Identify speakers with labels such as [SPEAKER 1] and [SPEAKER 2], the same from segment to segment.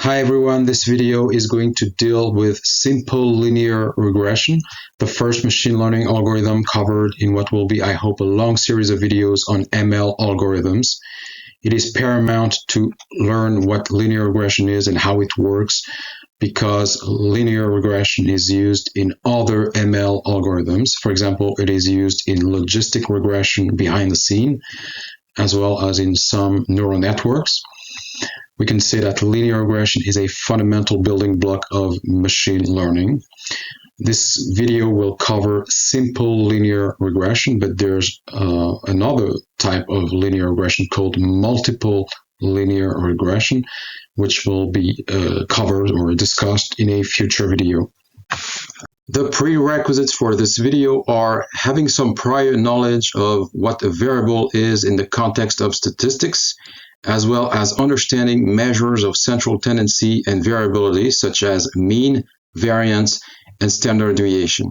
[SPEAKER 1] Hi everyone, this video is going to deal with simple linear regression, the first machine learning algorithm covered in what will be, I hope, a long series of videos on ML algorithms. It is paramount to learn what linear regression is and how it works, because linear regression is used in other ML algorithms. For example, it is used in logistic regression behind the scene, as well as in some neural networks. We can say that linear regression is a fundamental building block of machine learning. This video will cover simple linear regression, but there's another type of linear regression called multiple linear regression, which will be covered or discussed in a future video. The prerequisites for this video are having some prior knowledge of what a variable is in the context of statistics, as well as understanding measures of central tendency and variability, such as mean, variance, and standard deviation.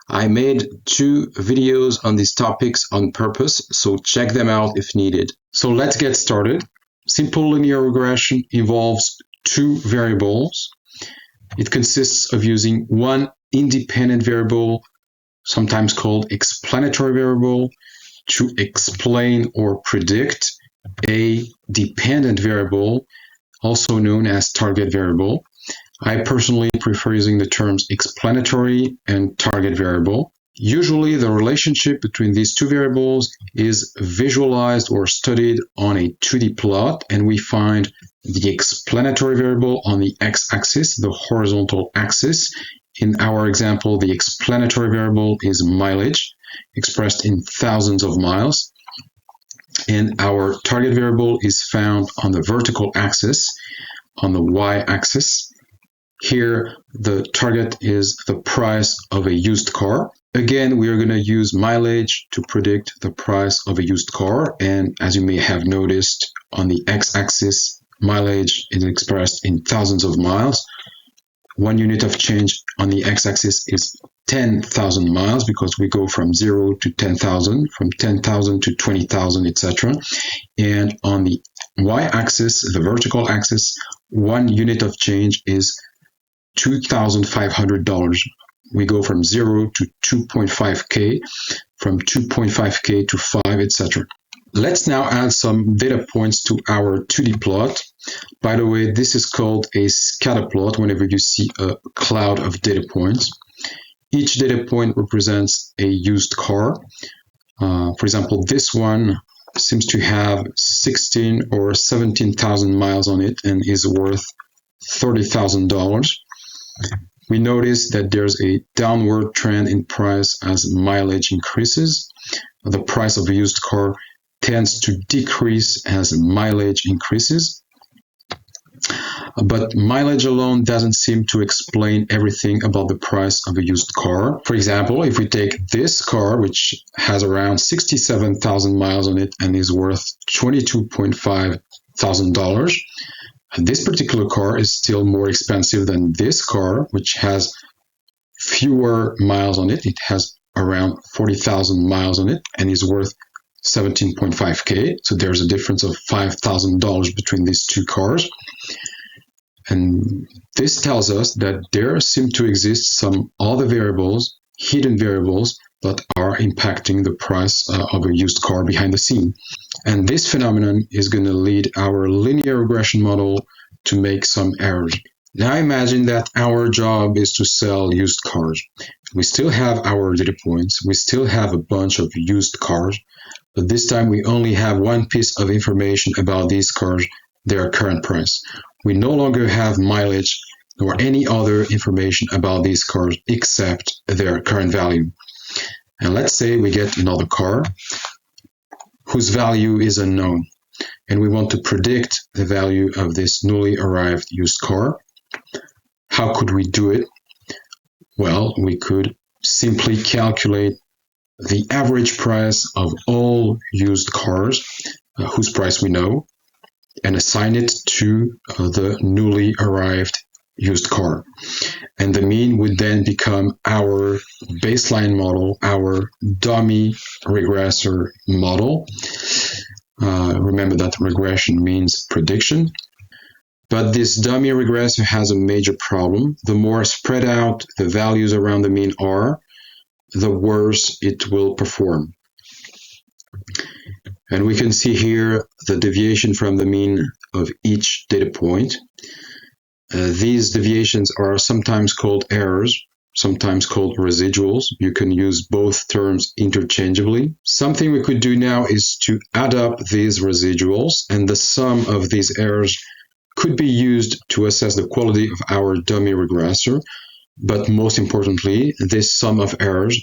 [SPEAKER 1] I made 2 videos on these topics on purpose, so check them out if needed. So let's get started. Simple linear regression involves 2 variables. It consists of using one independent variable, sometimes called explanatory variable, to explain or predict a dependent variable, also known as target variable. I personally prefer using the terms explanatory and target variable. Usually the relationship between these 2 variables is visualized or studied on a 2D plot, and we find the explanatory variable on the x-axis, the horizontal axis. In our example, the explanatory variable is mileage, expressed in thousands of miles. And our target variable is found on the vertical axis, on the y-axis. Here, the target is the price of a used car. Again, we are going to use mileage to predict the price of a used car. And as you may have noticed, on the x-axis, mileage is expressed in thousands of miles. 1 unit of change on the x-axis is 10,000 miles, because we go from 0 to 10,000, from 10,000 to 20,000, etc. And on the y-axis, the vertical axis, 1 unit of change is $2,500. We go from 0 to 2.5K, from 2.5K to 5, etc. Let's now add some data points to our 2D plot. By the way, this is called a scatter plot whenever you see a cloud of data points. Each data point represents a used car. For example, this one seems to have 16 or 17,000 miles on it and is worth $30,000. We notice that there's a downward trend in price as mileage increases. The price of a used car tends to decrease as mileage increases. But mileage alone doesn't seem to explain everything about the price of a used car. For example, if we take this car, which has around 67,000 miles on it and is worth $22.5 thousand, this particular car is still more expensive than this car, which has fewer miles on it. It has around 40,000 miles on it and is worth 17.5K. So there's a difference of $5,000 between these 2 cars. And this tells us that there seem to exist some other variables, hidden variables, that are impacting the price of a used car behind the scene. And this phenomenon is going to lead our linear regression model to make some errors. Now imagine that our job is to sell used cars. We still have our data points. We still have a bunch of used cars. But this time we only have one piece of information about these cars, their current price. We no longer have mileage nor any other information about these cars except their current value. And let's say we get another car whose value is unknown, and we want to predict the value of this newly arrived used car. How could we do it? Well, we could simply calculate the average price of all used cars, whose price we know, and assign it to the newly arrived used car. And the mean would then become our baseline model, our dummy regressor model. Remember that regression means prediction. But this dummy regressor has a major problem. The more spread out the values around the mean are, the worse it will perform. And we can see here the deviation from the mean of each data point. These deviations are sometimes called errors, sometimes called residuals. You can use both terms interchangeably. Something we could do now is to add up these residuals, and the sum of these errors could be used to assess the quality of our dummy regressor. But most importantly, this sum of errors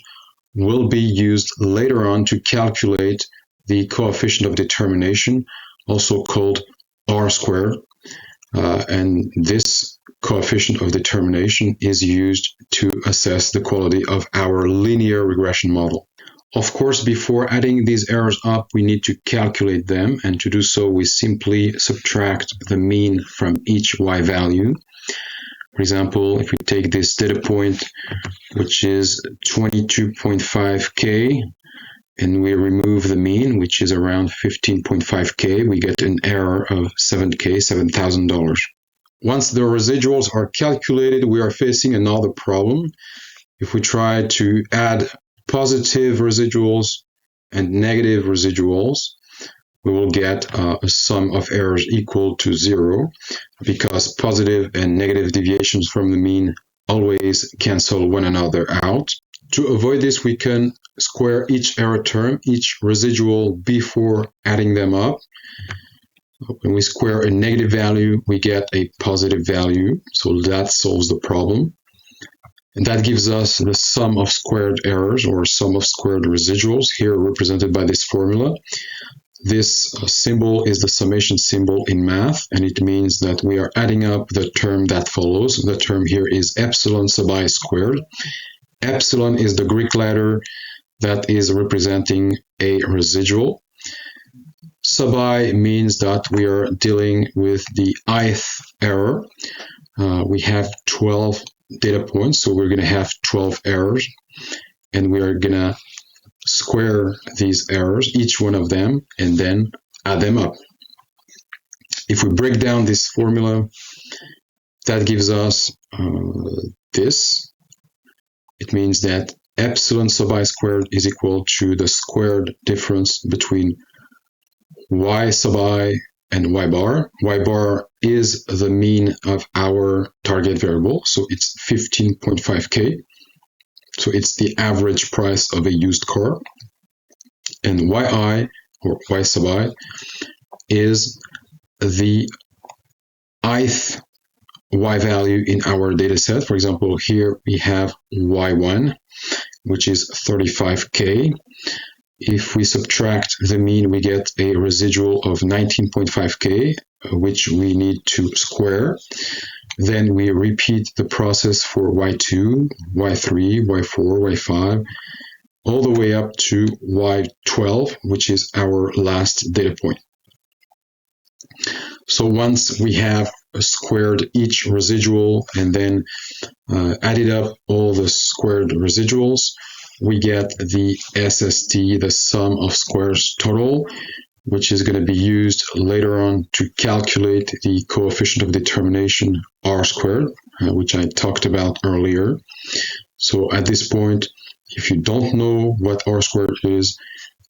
[SPEAKER 1] will be used later on to calculate the coefficient of determination, also called R-squared. And this coefficient of determination is used to assess the quality of our linear regression model. Of course, before adding these errors up, we need to calculate them, and to do so, we simply subtract the mean from each y value. For example, if we take this data point, which is 22.5K, and we remove the mean, which is around 15.5K, we get an error of 7K, $7,000. Once the residuals are calculated, we are facing another problem. If we try to add positive residuals and negative residuals, we will get a sum of errors equal to 0, because positive and negative deviations from the mean always cancel one another out. To avoid this, we can square each error term, each residual, before adding them up. When we square a negative value, we get a positive value, so that solves the problem. And that gives us the sum of squared errors, or sum of squared residuals, here represented by this formula. This symbol is the summation symbol in math, and it means that we are adding up the term that follows. The term here is epsilon sub I squared. Epsilon is the Greek letter that is representing a residual. Sub I means that we are dealing with the ith error. We have 12 data points, so we're going to have 12 errors, and we are going to square these errors, each one of them, and then add them up. If we break down this formula, that gives us this. It means that epsilon sub I squared is equal to the squared difference between y sub I and y bar. Y bar is the mean of our target variable, so it's 15.5K. So it's the average price of a used car. And yi, or y sub I, is the ith y value in our data set. For example, here we have y1, which is 35K. If we subtract the mean, we get a residual of 19.5K, which we need to square. Then we repeat the process for y2, y3, y4, y5, all the way up to y12, which is our last data point. So once we have squared each residual and then added up all the squared residuals, we get the SST, the sum of squares total, which is going to be used later on to calculate the coefficient of determination R squared, which I talked about earlier. So at this point, if you don't know what R squared is,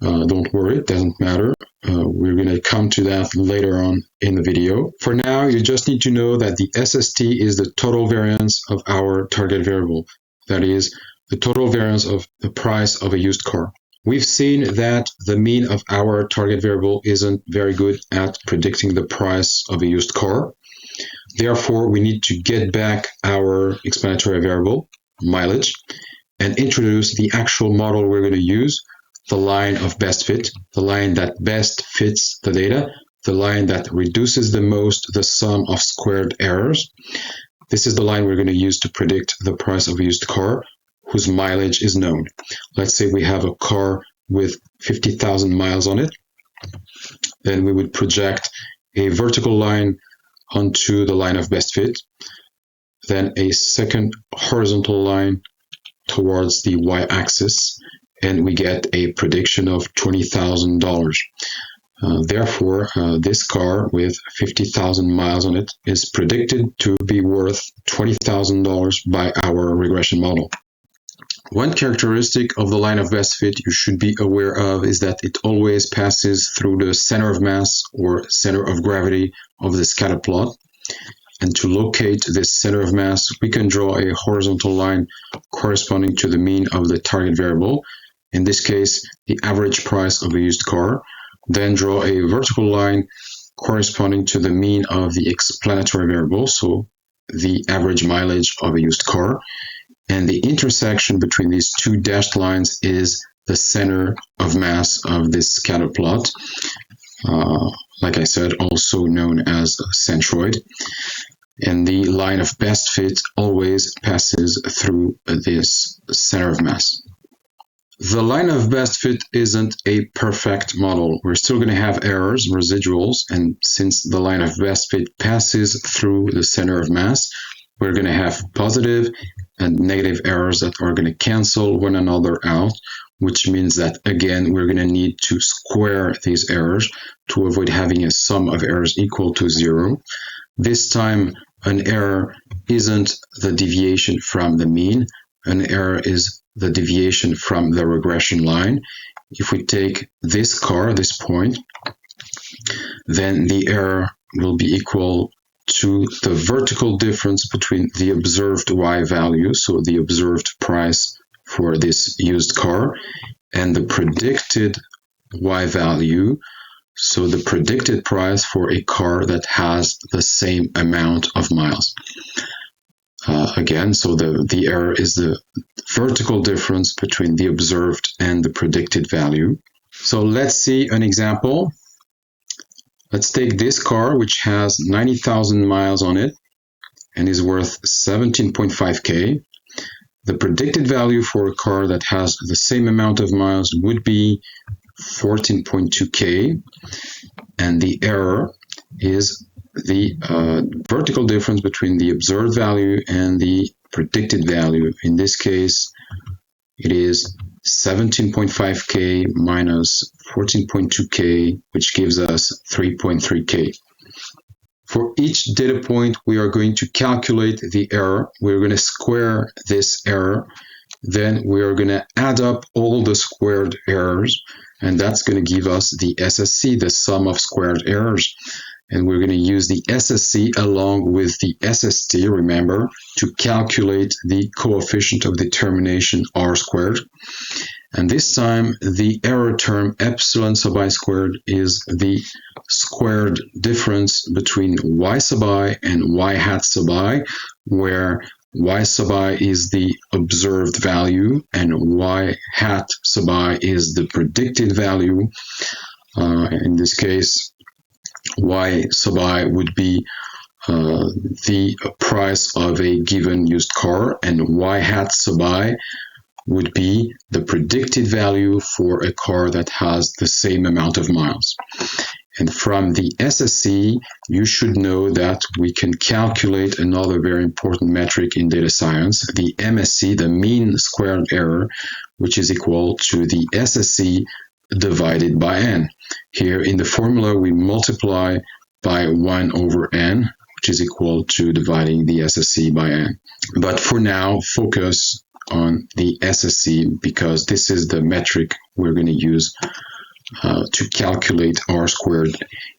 [SPEAKER 1] don't worry, it doesn't matter. We're going to come to that later on in the video. For now, you just need to know that the SST is the total variance of our target variable. That is, the total variance of the price of a used car. We've seen that the mean of our target variable isn't very good at predicting the price of a used car. Therefore, we need to get back our explanatory variable, mileage, and introduce the actual model we're going to use, the line of best fit, the line that best fits the data, the line that reduces the most the sum of squared errors. This is the line we're going to use to predict the price of a used car whose mileage is known. Let's say we have a car with 50,000 miles on it. Then we would project a vertical line onto the line of best fit, then a second horizontal line towards the y-axis, and we get a prediction of $20,000. Therefore, this car with 50,000 miles on it is predicted to be worth $20,000 by our regression model. One characteristic of the line of best fit you should be aware of is that it always passes through the center of mass or center of gravity of the scatter plot. And to locate this center of mass, we can draw a horizontal line corresponding to the mean of the target variable, in this case, the average price of a used car. Then draw a vertical line corresponding to the mean of the explanatory variable, so the average mileage of a used car. And the intersection between these two dashed lines is the center of mass of this scatter plot, like I said, also known as centroid. And the line of best fit always passes through this center of mass. The line of best fit isn't a perfect model. We're still going to have errors, residuals, and since the line of best fit passes through the center of mass, we're going to have positive and negative errors that are going to cancel one another out, which means that, again, we're going to need to square these errors to avoid having a sum of errors equal to 0. This time, an error isn't the deviation from the mean. An error is the deviation from the regression line. If we take this car, this point, then the error will be equal to the vertical difference between the observed Y value, so the observed price for this used car, and the predicted Y value, so the predicted price for a car that has the same amount of miles. Again, so the error is the vertical difference between the observed and the predicted value. So let's see an example. Let's take this car, which has 90,000 miles on it and is worth 17.5K. The predicted value for a car that has the same amount of miles would be 14.2K, and the error is the vertical difference between the observed value and the predicted value. In this case, it is 17.5K minus 14.2K, which gives us 3.3K. For each data point, we are going to calculate the error. We're going to square this error. Then we are going to add up all the squared errors, and that's going to give us the SSE, the sum of squared errors. And we're going to use the SSE along with the SST, remember, to calculate the coefficient of determination R squared. And this time, the error term epsilon sub I squared is the squared difference between Y sub I and Y hat sub I, where Y sub I is the observed value and Y hat sub I is the predicted value. In this case, Y sub I would be the price of a given used car, and Y hat sub I would be the predicted value for a car that has the same amount of miles. And from the SSE, you should know that we can calculate another very important metric in data science, the MSE, the mean squared error, which is equal to the SSE divided by n. Here in the formula, we multiply by 1 over n, which is equal to dividing the SSE by n. But for now, focus on the SSE because this is the metric we're going to use to calculate R squared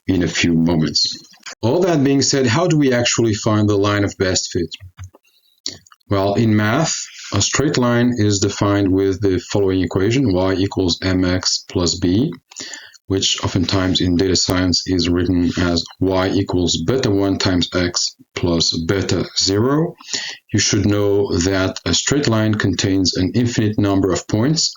[SPEAKER 1] in a few moments. All that being said, how do we actually find the line of best fit? Well, in math, a straight line is defined with the following equation, y equals mx plus b, which oftentimes in data science is written as y equals beta 1 times x plus beta 0. You should know that a straight line contains an infinite number of points,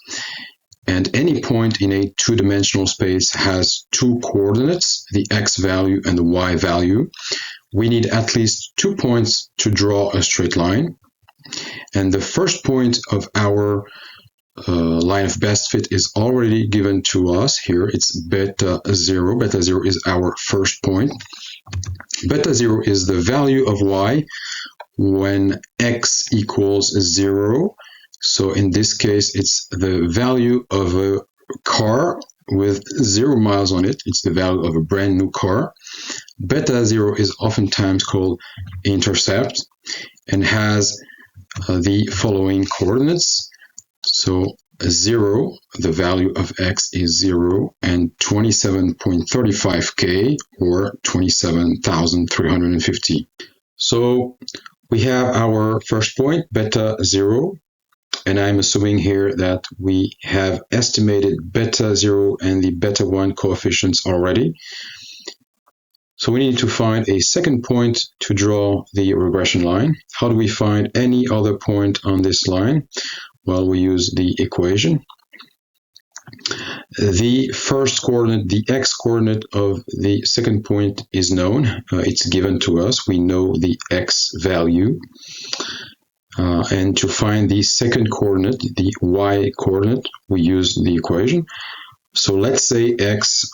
[SPEAKER 1] and any point in a two-dimensional space has two coordinates, the x value and the y value. We need at least 2 points to draw a straight line. And the first point of our line of best fit is already given to us here. It's beta 0. Beta 0 is our first point. Beta 0 is the value of y when x equals 0. So in this case, it's the value of a car with 0 miles on it. It's the value of a brand new car. Beta 0 is oftentimes called intercept and has the following coordinates. So 0, the value of x is 0, and 27.35k, or 27,350. So we have our first point, beta 0, and I'm assuming here that we have estimated beta 0 and the beta 1 coefficients already. So we need to find a second point to draw the regression line. How do we find any other point on this line? Well, we use the equation. The first coordinate, the x-coordinate of the second point is known. It's given to us. We know the x value. And to find the second coordinate, the y-coordinate, we use the equation. So let's say x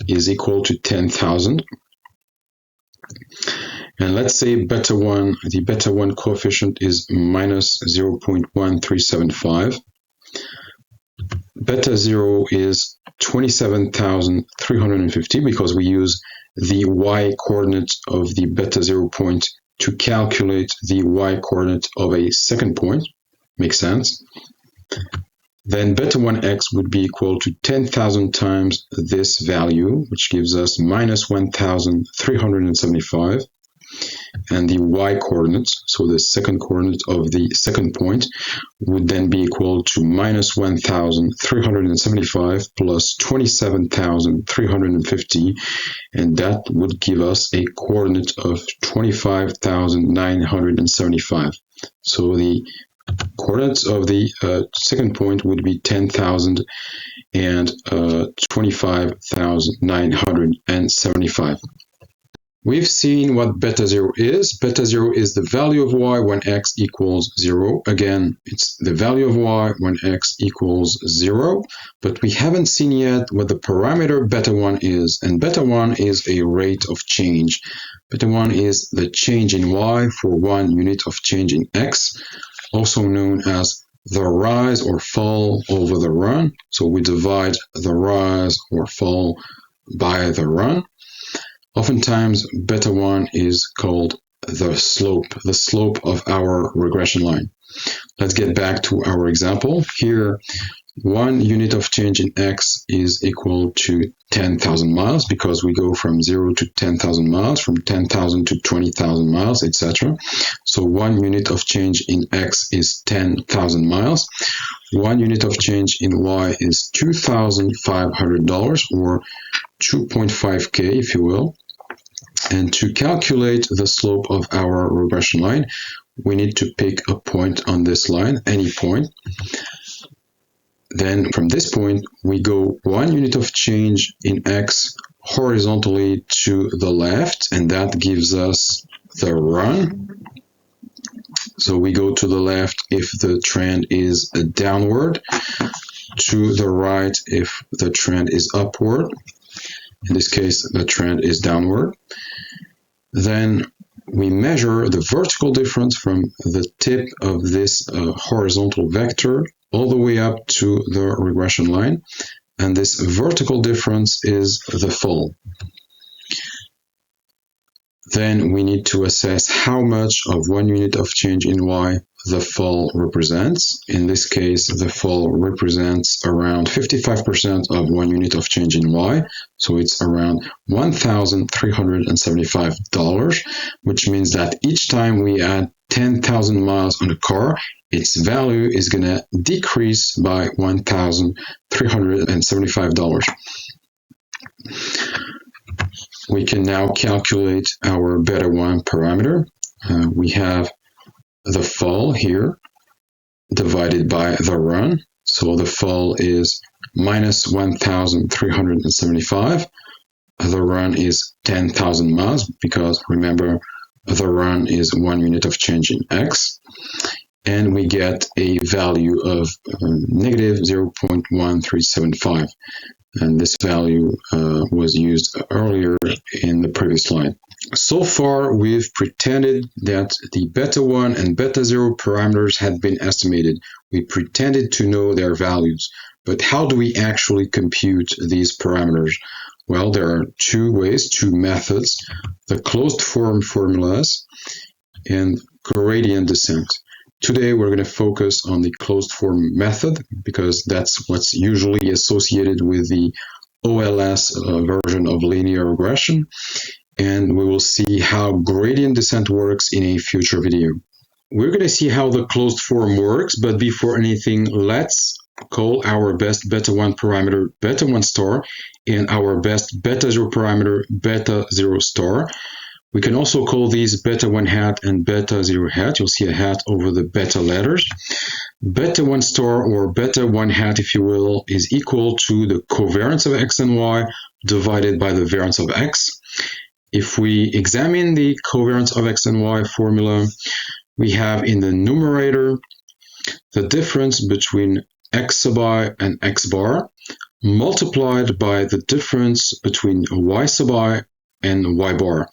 [SPEAKER 1] is equal to 10,000. And let's say beta 1, the beta 1 coefficient is minus 0.1375. Beta 0 is 27,350 because we use the y-coordinate of the beta 0 point to calculate the y-coordinate of a second point. Makes sense. Then beta 1x would be equal to 10,000 times this value, which gives us minus 1,375. And the y-coordinates, so the second coordinate of the second point, would then be equal to minus 1,375 plus 27,350, and that would give us a coordinate of 25,975. So the coordinates of the second point would be 10,000 and 25,975. We've seen what beta 0 is. Beta 0 is the value of y when x equals 0. Again, it's the value of y when x equals 0, but we haven't seen yet what the parameter beta 1 is, and beta 1 is a rate of change. Beta 1 is the change in y for 1 unit of change in x, also known as the rise or fall over the run. So we divide the rise or fall by the run. Oftentimes, beta 1 is called the slope of our regression line. Let's get back to our example. Here, 1 unit of change in x is equal to 10,000 miles because we go from 0 to 10,000 miles, from 10,000 to 20,000 miles, etc. So 1 unit of change in x is 10,000 miles. 1 unit of change in y is $2,500, or 2.5k, if you will. And to calculate the slope of our regression line, we need to pick a point on this line, any point. Then from this point, we go 1 unit of change in x horizontally to the left, and that gives us the run. So we go to the left if the trend is downward, to the right if the trend is upward. In this case, the trend is downward. Then we measure the vertical difference from the tip of this horizontal vector all the way up to the regression line. And this vertical difference is the fall. Then we need to assess how much of 1 unit of change in y the fall represents. In this case, the fall represents around 55% of 1 unit of change in y. So it's around $1,375, which means that each time we add 10,000 miles on a car, its value is going to decrease by $1,375. We can now calculate our beta 1 parameter. We have the fall here divided by the run. So the fall is minus 1,375. The run is 10,000 miles because remember the run is 1 unit of change in x. And we get a value of negative 0.1375. And this value was used earlier in the previous slide. So far, we've pretended that the beta 1 and beta 0 parameters had been estimated. We pretended to know their values. But how do we actually compute these parameters? Well, there are two ways, two methods, the closed form formulas and gradient descent. Today, we're going to focus on the closed form method because that's what's usually associated with the OLS version of linear regression. And we will see how gradient descent works in a future video. We're going to see how the closed form works, but before anything, let's call our best beta1 parameter beta1 star and our best beta0 parameter beta0 star. We can also call these beta1 hat and beta0 hat. You'll see a hat over the beta letters. Beta1 star or beta1 hat, if you will, is equal to the covariance of x and y divided by the variance of x. If we examine the covariance of x and y formula, we have in the numerator the difference between x sub I and x bar multiplied by the difference between y sub I and y bar,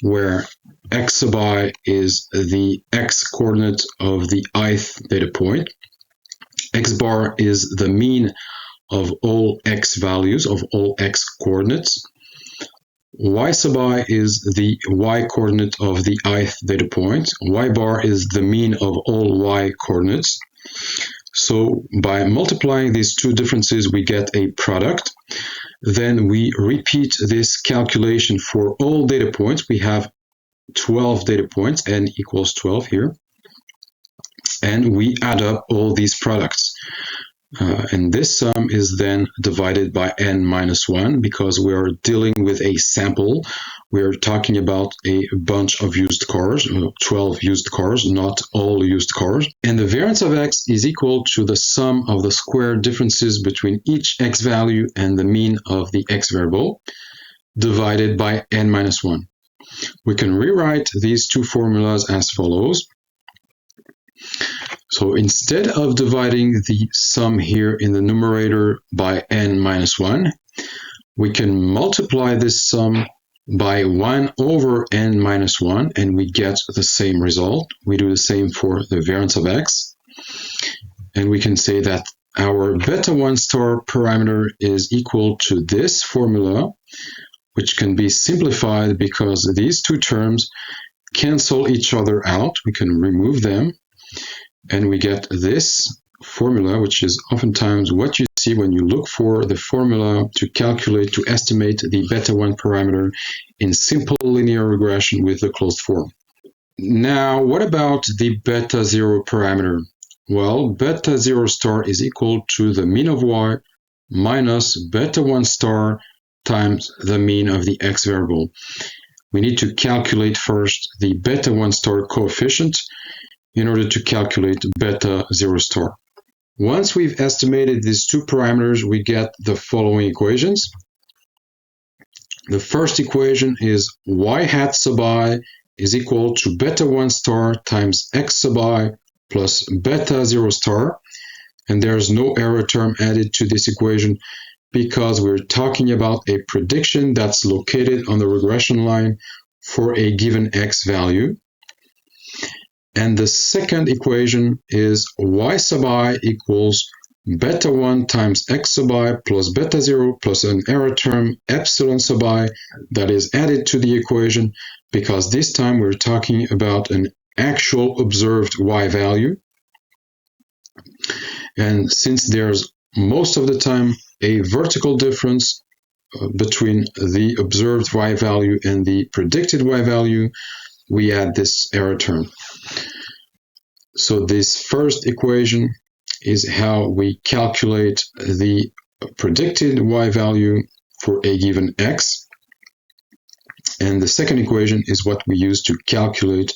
[SPEAKER 1] where x sub I is the x coordinate of the ith data point, x bar is the mean of all x values, of all x coordinates, y sub I is the y coordinate of the ith data point, y bar is the mean of all y coordinates. So by multiplying these two differences, we get a product. Then we repeat this calculation for all data points. We have 12 data points, n equals 12 here. And we add up all these products. And this sum is then divided by n minus 1 because we are dealing with a sample. We're talking about a bunch of used cars, 12 used cars, not all used cars. And the variance of x is equal to the sum of the square differences between each x value and the mean of the x variable divided by n minus 1. We can rewrite these two formulas as follows. So instead of dividing the sum here in the numerator by n minus 1, we can multiply this sum by 1 over n minus 1 and we get the same result. We do the same for the variance of x. And we can say that our beta1 star parameter is equal to this formula, which can be simplified because these two terms cancel each other out. We can remove them. And we get this formula, which is oftentimes what you see when you look for the formula to calculate, to estimate the beta1 parameter in simple linear regression with the closed form. Now, what about the beta0 parameter? Well, beta0 star is equal to the mean of y minus beta1 star times the mean of the x variable. We need to calculate first the beta1 star coefficient in order to calculate beta0 star. Once we've estimated these two parameters, we get the following equations. The first equation is y hat sub I is equal to beta1 star times x sub I plus beta0 star. And there's no error term added to this equation because we're talking about a prediction that's located on the regression line for a given x value. And the second equation is y sub I equals beta1 times x sub I plus beta0 plus an error term epsilon sub I that is added to the equation because this time we're talking about an actual observed y value. And since there's most of the time a vertical difference between the observed y value and the predicted y value, we add this error term. So this first equation is how we calculate the predicted y value for a given x. And the second equation is what we use to calculate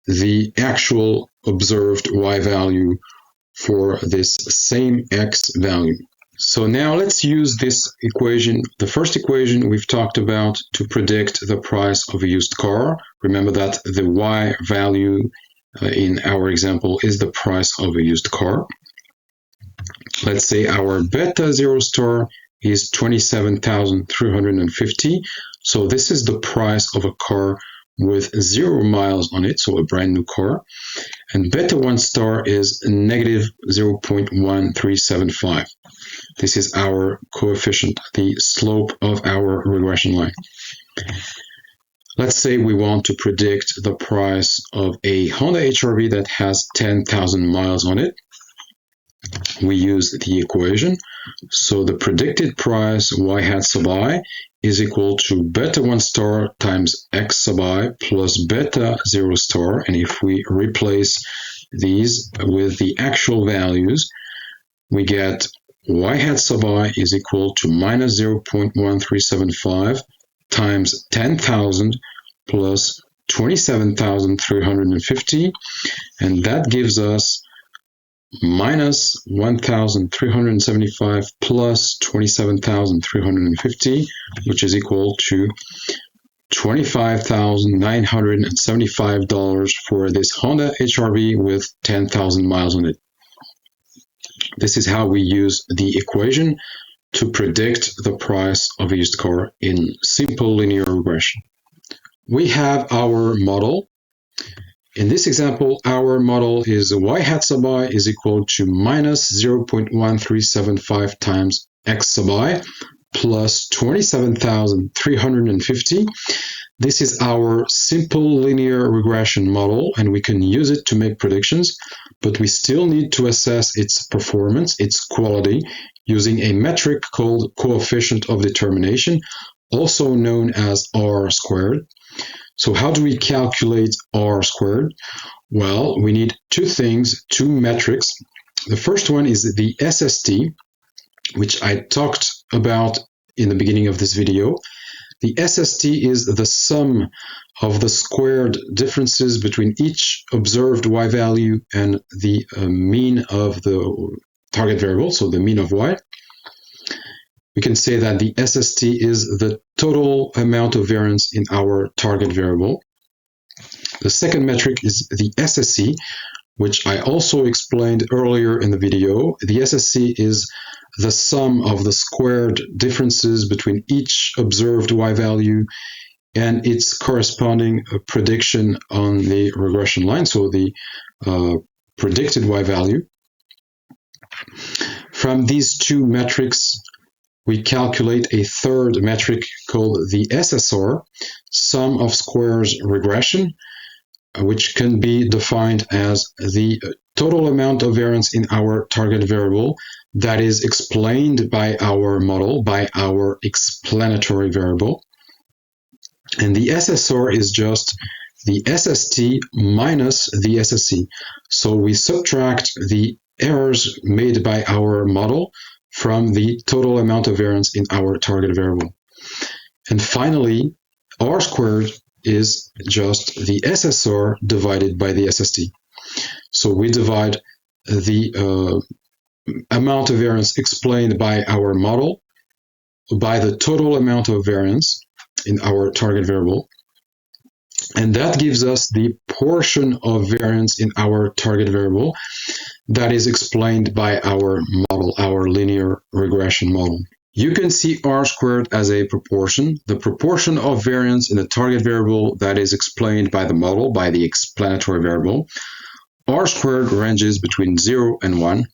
[SPEAKER 1] the actual observed y value for this same x value. So now let's use this equation, the first equation we've talked about, to predict the price of a used car. Remember that the y value in our example is the price of a used car. Let's say our beta0 star is 27,350. So this is the price of a car with 0 miles on it, so a brand new car, and beta 1 star is negative 0.1375. This is our coefficient, the slope of our regression line. Let's say we want to predict the price of a Honda HR-V that has 10,000 miles on it. We use the equation. So the predicted price y hat sub I is equal to beta 1 star times x sub I plus beta 0 star. And if we replace these with the actual values, we get y hat sub I is equal to minus 0.1375 times 10,000 plus 27,350, and that gives us minus 1,375 plus 27,350, which is equal to $25,975 for this Honda HR-V with 10,000 miles on it. This is how we use the equation to predict the price of a used car in simple linear regression. We have our model. In this example, our model is y hat sub I is equal to minus 0.1375 times x sub I plus 27,350. This is our simple linear regression model, and we can use it to make predictions, but we still need to assess its performance, its quality, using a metric called coefficient of determination, also known as R squared. So how do we calculate R squared? Well, we need two things, two metrics. The first one is the SST, which I talked about in the beginning of this video. The SST is the sum of the squared differences between each observed y value and the mean of the target variable, so the mean of y. We can say that the SST is the total amount of variance in our target variable. The second metric is the SSE, which I also explained earlier in the video. The SSE is the sum of the squared differences between each observed y value and its corresponding prediction on the regression line, so the predicted y value. From these two metrics, we calculate a third metric called the SSR, sum of squares regression, which can be defined as the total amount of variance in our target variable that is explained by our model, by our explanatory variable. And the SSR is just the SST minus the SSE. So we subtract the errors made by our model from the total amount of variance in our target variable. And finally, R squared is just the SSR divided by the SST. So we divide the amount of variance explained by our model by the total amount of variance in our target variable. And that gives us the portion of variance in our target variable that is explained by our model, our linear regression model. You can see R squared as a proportion, the proportion of variance in the target variable that is explained by the model, by the explanatory variable. R squared ranges between 0 and 1.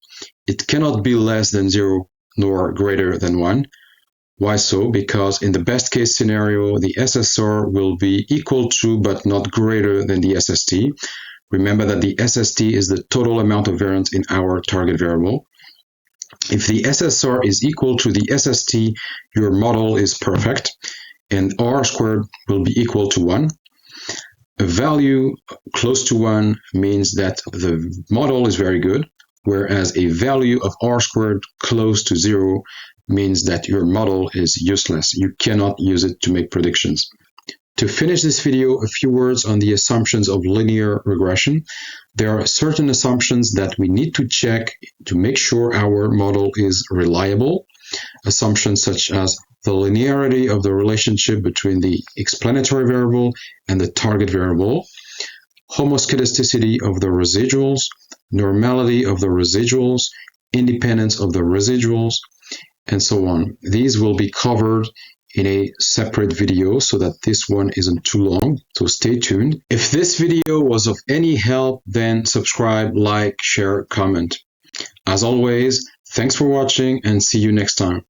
[SPEAKER 1] It cannot be less than 0 nor greater than 1. Why so? Because in the best case scenario, the SSR will be equal to but not greater than the SST. Remember that the SST is the total amount of variance in our target variable. If the SSR is equal to the SST, your model is perfect, and R squared will be equal to 1. A value close to 1 means that the model is very good, whereas a value of R squared close to 0 means that your model is useless. You cannot use it to make predictions. To finish this video, a few words on the assumptions of linear regression. There are certain assumptions that we need to check to make sure our model is reliable. Assumptions such as the linearity of the relationship between the explanatory variable and the target variable, homoscedasticity of the residuals, normality of the residuals, independence of the residuals, and so on. These will be covered in a separate video so that this one isn't too long. So stay tuned. If this video was of any help, then subscribe, like, share, comment. As always, thanks for watching and see you next time.